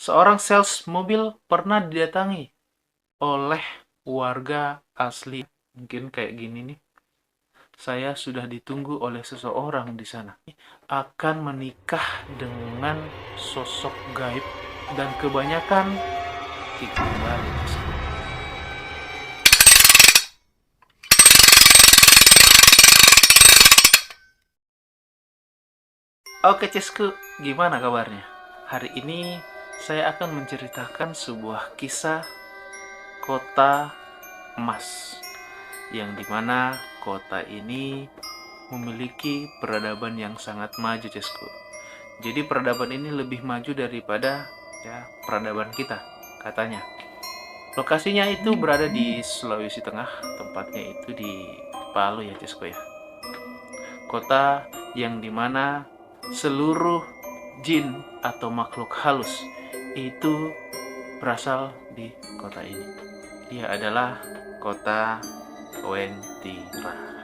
Seorang sales mobil pernah didatangi oleh warga asli. Mungkin kayak gini nih. Saya sudah ditunggu oleh seseorang di sana. Akan menikah dengan sosok gaib dan kebanyakan kita kembali. Oke Cisku, gimana kabarnya? Hari ini saya akan menceritakan sebuah kisah kota emas, yang dimana kota ini memiliki peradaban yang sangat maju, Cisku. Jadi peradaban ini lebih maju daripada peradaban kita, katanya. Lokasinya itu berada di Sulawesi Tengah, tempatnya itu di Palu ya, Cisku ya. Kota yang dimana seluruh jin atau makhluk halus itu berasal di kota ini. Dia adalah kota Wentira.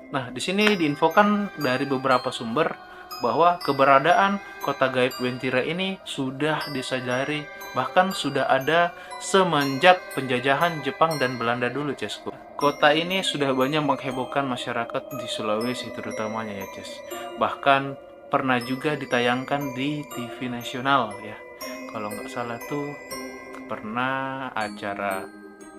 Nah, di sini diinfokan dari beberapa sumber bahwa keberadaan kota gaib Wentira ini sudah disadari, bahkan sudah ada semenjak penjajahan Jepang dan Belanda dulu, Cesku. Kota ini sudah banyak menghebohkan masyarakat di Sulawesi terutamanya ya, Ces. Bahkan pernah juga ditayangkan di TV nasional ya. Kalau nggak salah tuh pernah acara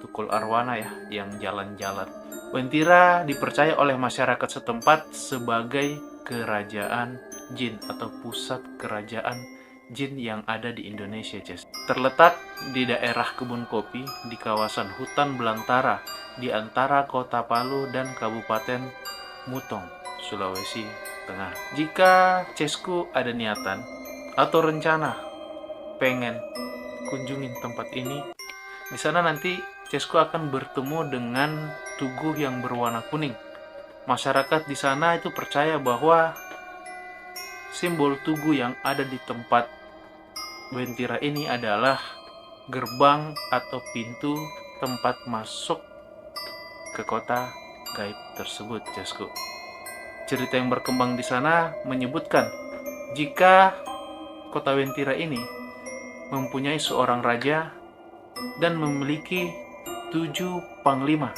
Tukul Arwana ya, yang jalan-jalan. Wentira dipercaya oleh masyarakat setempat sebagai kerajaan jin atau pusat kerajaan jin yang ada di Indonesia, Ces. Terletak di daerah kebun kopi di kawasan hutan belantara di antara kota Palu dan Kabupaten Mutong, Sulawesi Tengah. Jika Cesku ada niatan atau rencana pengen kunjungin tempat ini, di sana nanti Cesku akan bertemu dengan tugu yang berwarna kuning. Masyarakat di sana itu percaya bahwa simbol tugu yang ada di tempat Wentira ini adalah gerbang atau pintu tempat masuk ke kota gaib tersebut, Cesku. Cerita yang berkembang di sana menyebutkan jika kota Wentira ini mempunyai seorang raja dan memiliki 7 panglima,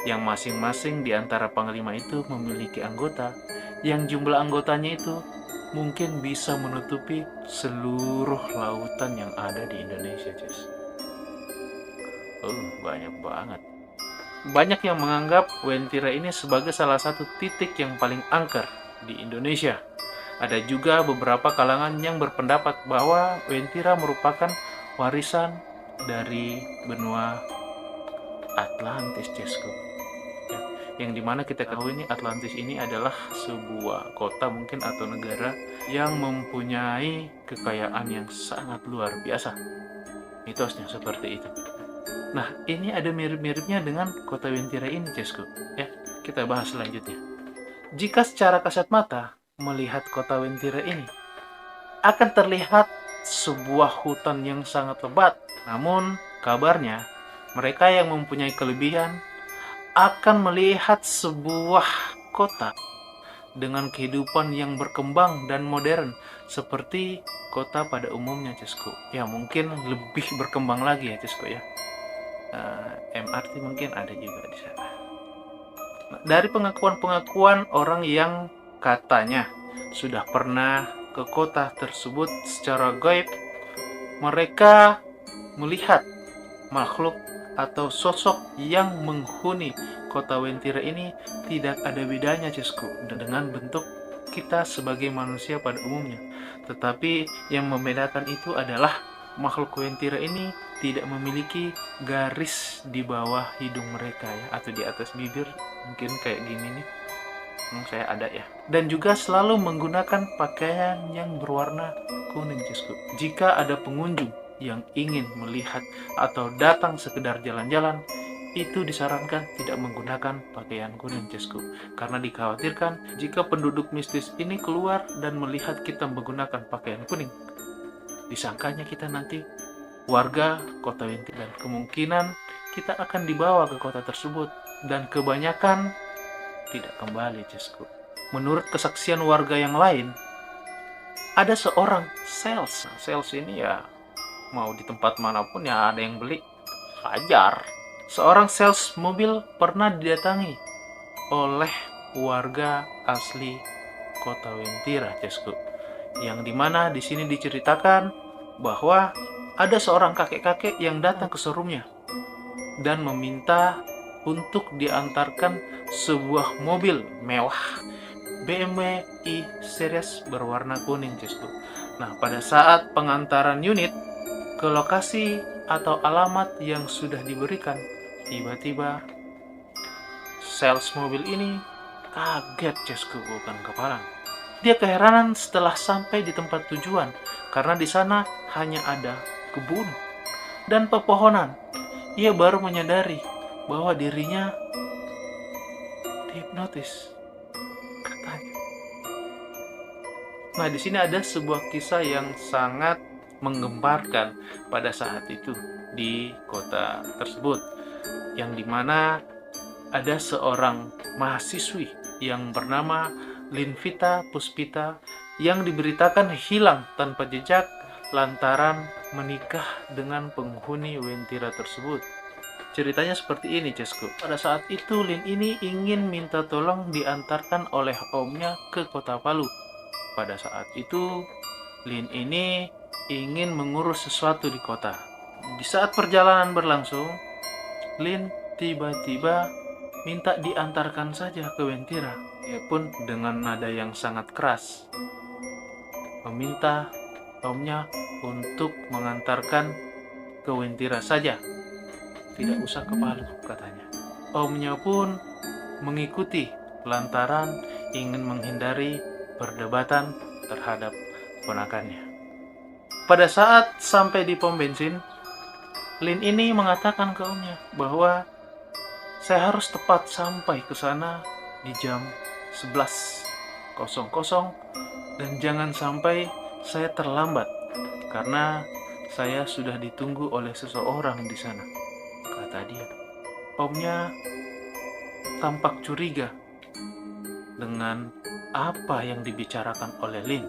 yang masing-masing di antara panglima itu memiliki anggota yang jumlah anggotanya itu mungkin bisa menutupi seluruh lautan yang ada di Indonesia, Jess. Banyak banget. Banyak yang menganggap Wentira ini sebagai salah satu titik yang paling angker di Indonesia. Ada juga beberapa kalangan yang berpendapat bahwa Wentira merupakan warisan dari benua Atlantis, Cesku. Yang dimana kita ketahui ini Atlantis ini adalah sebuah kota mungkin atau negara yang mempunyai kekayaan yang sangat luar biasa. Mitosnya seperti itu. Nah, ini ada mirip-miripnya dengan kota Wentira ini, Cesku. Ya, kita bahas selanjutnya. Jika secara kasat mata melihat kota Wentira ini, akan terlihat sebuah hutan yang sangat lebat. Namun, kabarnya mereka yang mempunyai kelebihan akan melihat sebuah kota dengan kehidupan yang berkembang dan modern seperti kota pada umumnya, Cesku. Ya, mungkin lebih berkembang lagi ya, Cesku ya. MRT mungkin ada juga di sana. Nah, dari pengakuan-pengakuan orang yang katanya sudah pernah ke kota tersebut secara gaib, mereka melihat makhluk atau sosok yang menghuni kota Wentira ini tidak ada bedanya, Cesku, dengan bentuk kita sebagai manusia pada umumnya. Tetapi yang membedakan itu adalah makhluk Wentira ini tidak memiliki garis di bawah hidung mereka ya, atau di atas bibir, mungkin kayak gini nih. Saya ada ya. Dan juga selalu menggunakan pakaian yang berwarna kuning, Cesku. Jika ada pengunjung yang ingin melihat atau datang sekedar jalan-jalan, itu disarankan tidak menggunakan pakaian kuning, Cesku. Karena dikhawatirkan jika penduduk mistis ini keluar dan melihat kita menggunakan pakaian kuning, disangkanya kita nanti warga kota Winti, dan kemungkinan kita akan dibawa ke kota tersebut dan kebanyakan tidak kembali, Cesku. Menurut kesaksian warga yang lain, ada seorang sales. Sales ini ya mau di tempat manapun ya ada yang beli, wajar. Seorang sales mobil pernah didatangi oleh warga asli kota Wentira, Cesku. Yang dimana di sini diceritakan bahwa ada seorang kakek-kakek yang datang ke showroomnya dan meminta untuk diantarkan sebuah mobil mewah BMW i-Series berwarna kuning, Cesku. Nah, pada saat pengantaran unit ke lokasi atau alamat yang sudah diberikan, tiba-tiba sales mobil ini kaget, Cesku, bukan kepalang. Dia keheranan setelah sampai di tempat tujuan, karena di sana hanya ada kebun dan pepohonan. Ia baru menyadari bahwa dirinya dihipnotis, katanya. Nah, di sini ada sebuah kisah yang sangat menggemparkan pada saat itu di kota tersebut, yang dimana ada seorang mahasiswi yang bernama Linvita Puspita yang diberitakan hilang tanpa jejak lantaran menikah dengan penghuni Wentira tersebut. Ceritanya seperti ini, Cesku. Pada saat itu Lin ini ingin minta tolong diantarkan oleh omnya ke kota Palu. Pada saat itu Lin ini ingin mengurus sesuatu di kota. Di saat perjalanan berlangsung, Lin tiba-tiba minta diantarkan saja ke Wentira. Ia pun dengan nada yang sangat keras meminta omnya untuk mengantarkan ke Wentira saja, tidak usah ke Palu, katanya. Omnya pun mengikuti lantaran ingin menghindari perdebatan terhadap ponakannya. Pada saat sampai di pom bensin, Lin ini mengatakan ke omnya bahwa saya harus tepat sampai ke sana di jam 11.00 dan jangan sampai saya terlambat karena saya sudah ditunggu oleh seseorang di sana, kata dia. Omnya tampak curiga dengan apa yang dibicarakan oleh Lin.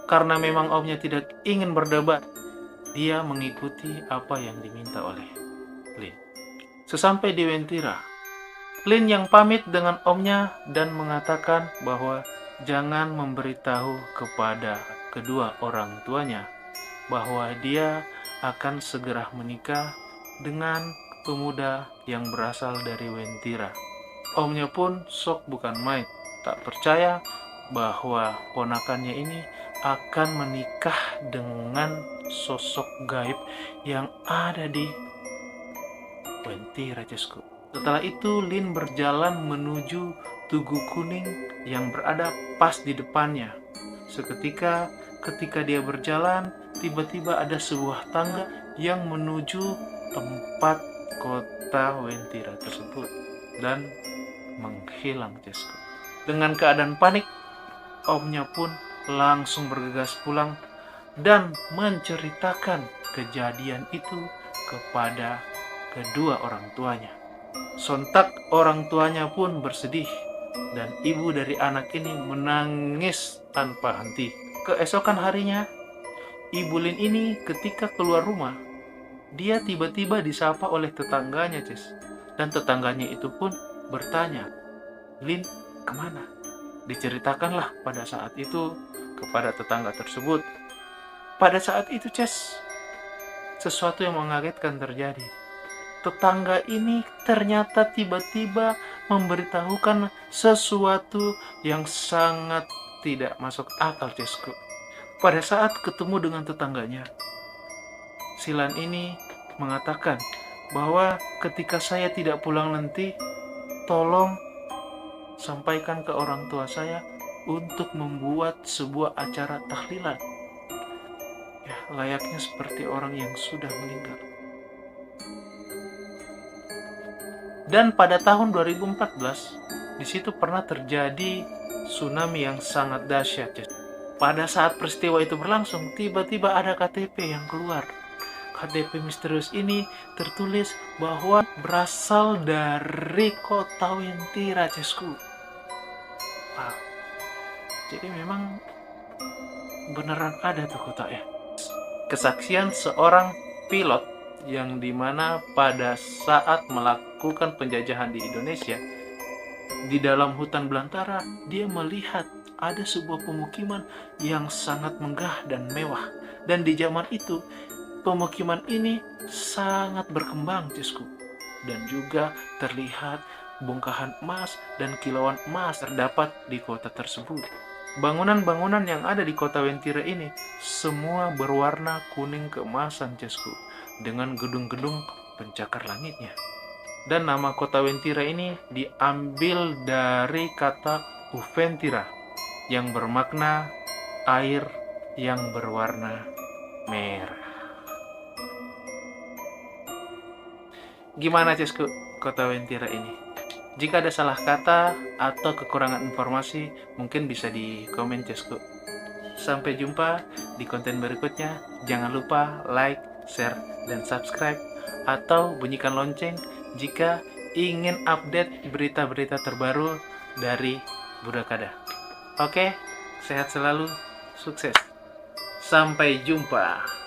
Karena memang omnya tidak ingin berdebat, dia mengikuti apa yang diminta oleh Lin. Sesampai di Wentira, Lin yang pamit dengan omnya dan mengatakan bahwa jangan memberitahu kepada kedua orang tuanya bahwa dia akan segera menikah dengan pemuda yang berasal dari Wentira. Omnya pun sok bukan main, tak percaya bahwa ponakannya ini akan menikah dengan sosok gaib yang ada di Wentira, Cesku. Setelah itu Lin berjalan menuju Tugu Kuning yang berada pas di depannya. Seketika ketika dia berjalan, tiba-tiba ada sebuah tangga yang menuju tempat kota Wentira tersebut dan menghilang, Cesku. Dengan keadaan panik, omnya pun langsung bergegas pulang dan menceritakan kejadian itu kepada kedua orang tuanya. Sontak orang tuanya pun bersedih dan ibu dari anak ini menangis tanpa henti. Keesokan harinya, Ibu Lin ini ketika keluar rumah, dia tiba-tiba disapa oleh tetangganya, Cis. Dan tetangganya itu pun bertanya, Lin kemana? Diceritakanlah pada saat itu kepada tetangga tersebut. Pada saat itu, Cis, sesuatu yang mengagetkan terjadi. Tetangga ini ternyata tiba-tiba memberitahukan sesuatu yang sangat tidak masuk akal, Cesku. Pada saat ketemu dengan tetangganya, si Lan ini mengatakan bahwa ketika saya tidak pulang nanti, tolong sampaikan ke orang tua saya untuk membuat sebuah acara tahlilan. Ya, layaknya seperti orang yang sudah meninggal. Dan pada tahun 2014, di situ pernah terjadi tsunami yang sangat dahsyat. Pada saat peristiwa itu berlangsung, tiba-tiba ada KTP yang keluar. KTP misterius ini tertulis bahwa berasal dari kota Wentira, Cesku. Wow. Jadi memang beneran ada tuh kota ya. Kesaksian seorang pilot yang dimana pada saat melakukan penjajahan di Indonesia, di dalam hutan belantara, dia melihat ada sebuah pemukiman yang sangat megah dan mewah. Dan di zaman itu, pemukiman ini sangat berkembang, Cisku. Dan juga terlihat bongkahan emas dan kilauan emas terdapat di kota tersebut. Bangunan-bangunan yang ada di kota Wentira ini semua berwarna kuning keemasan, Cisku, dengan gedung-gedung pencakar langitnya. Dan nama kota Wentira ini diambil dari kata Uventira yang bermakna air yang berwarna merah. Gimana, Cesku, kota Wentira ini? Jika ada salah kata atau kekurangan informasi, mungkin bisa di komen, Cesku. Sampai jumpa di konten berikutnya. Jangan lupa like, share, dan subscribe, atau bunyikan lonceng jika ingin update berita-berita terbaru dari Budakada. Oke, sehat selalu, sukses. Sampai jumpa.